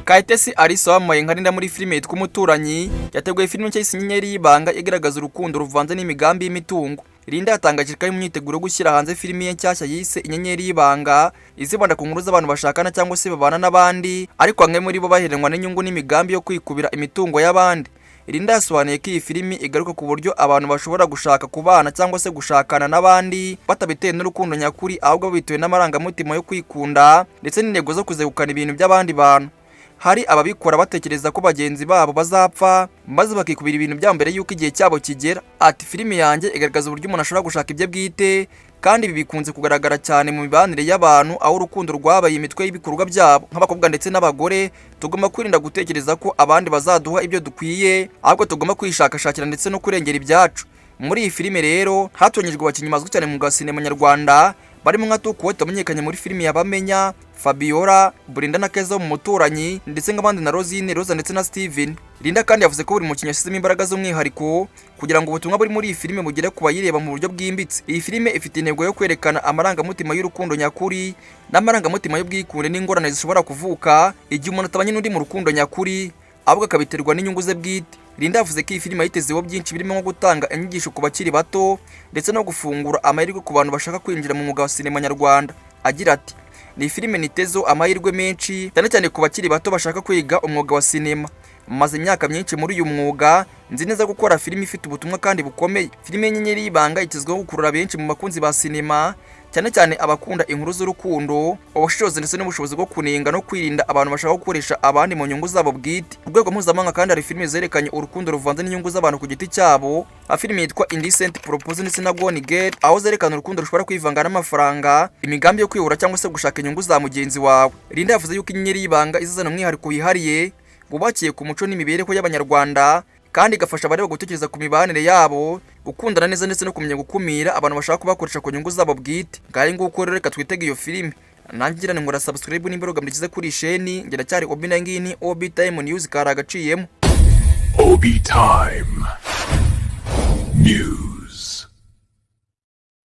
Kayitesi Alice wambaye nkarinda muri filime yitwa Umuturanyi yateguye filime nshya y'Inyenyeri y'Ibanga igaragaza urukundo ruvanze n'imigambi y'imitungo. Linda yatangaje ko ari mu myiteguro yo gushyira hanze filime ye nshyashya yise Inyenyeri y'Ibanga izibanda ku nkuru z'abantu bashakana cyangwa se babana n'abandi ariko bamwe muri bo baherenwa n'inyungu n'imigambi yo kwikubira imitungo y'abandi. Linda yasobanuye ko iyi filimi igaruka ku buryo abantu bashobora gushaka kubana cyangwa se gushakana n'abandi batabitewe n'urukundo nyakuri ahubwo bitewe n'amarangamutima yo kwikunda ndetse n'intego zo kuzegukana ibintu by'abandi bantu. Hari ababikora batekereza ko bagenzi babo bazapfa maze bakikubira ibintu byabo mbere yuko igihe cyabo kigera. Ati filimi yanjye igaragaza uburyo umuntu ashobora gushaka ibye bwite kandi ibi bikunze kugaragara cyane mu mibanire y'abantu aho urukundo rwabaye imitwe y'ibikorwa byabo. Nk'abakobwa ndetse n'abagore tugomba kwirinda gutekereza ko abandi bazaduha ibyo dukwiye ahubwo tugomba kwishakashakira ndetse no kurengera ibyacu. Muri iyi filime rero hatonyejwe abakinnyi bazwi cyane mu gasinema nyarwanda barimo nka Tukuwe wamenyekanye muri filimi y'Abamenya, Fabiola, Burinda na Keza mu Muturanyi ndetse nk'abandi na Rosine, Rosa ndetse na Steven. Linda kandi yavuze ko buri mukinnyi yashyizemo imbaraga z'umwihariko kugira ngo ubutumwa buri muri iyi filime bugere ku bayireba mu buryo bwimbitse. Iyi filime ifite intego yo kwerekana amarangamutima y'urukundo nyakuri n'amarangamutima y'ubwikunde n'ingorane zishobora kuvuka igihe umuntu atabanye n'undi mu rukundo nyakuri ahubwo akabiterwa n'inyungu ze bwite. Linda yavuze ko iyi filime yitezeho byinshi birimo nko gutanga inyigisho ku bakiri bato ndetse no gufungura amahirwe ku bantu bashaka kwinjira mu mwuga wa sinema nyarwanda. Agira ati ni filime nitezeho amahirwe menshi cyane cyane ku bakiri bato bashaka kwiga umwuga wa sinema. Maze imyaka myinshi muri uyu mwuga nzi neza gukora filime ifite ubutumwa kandi bukomeye. Filime y'Inyenyeri y'Ibanga itezweho gukurura benshi mu bakunzi ba sinema cyane cyane abakunda inkuru z'urukundo, ubushobozi ndetse n'ubushobozi bwo kunenga no kwirinda abantu bashaka gukoresha abandi mu nyungu zabo bwite. Ku rwego mpuzamahanga kandi hari filime zerekanye urukundo ruvanze n'inyungu z'abantu ku giti cyabo, nka filime yitwa Indecent Proposal ndetse na Gone Girl aho zerekana urukundo rushobora kwivanga n'amafaranga, imigambi yo kwihura cyangwa se gushaka inyungu za mugenzi wawe. Linda yavuze yuko Inyenyeri y'Ibanga izazana umwihariko wihariye bubakiye ku muco n'imibereho y'Abanyarwanda kandi igafasha abareba gutekereza ku mibanire yabo, gukundana neza ndetse no kumenya gukumira abantu bashaka kubakoresha ku nyungu zabo bwite. Ngahe nguko rero reka twitege iyo filime. Nanjye ngira ngo subscribe nimba mugize kuri sheni ngira cyari Obi Nangini Obi Time News karagaciyemo. Obi Time News.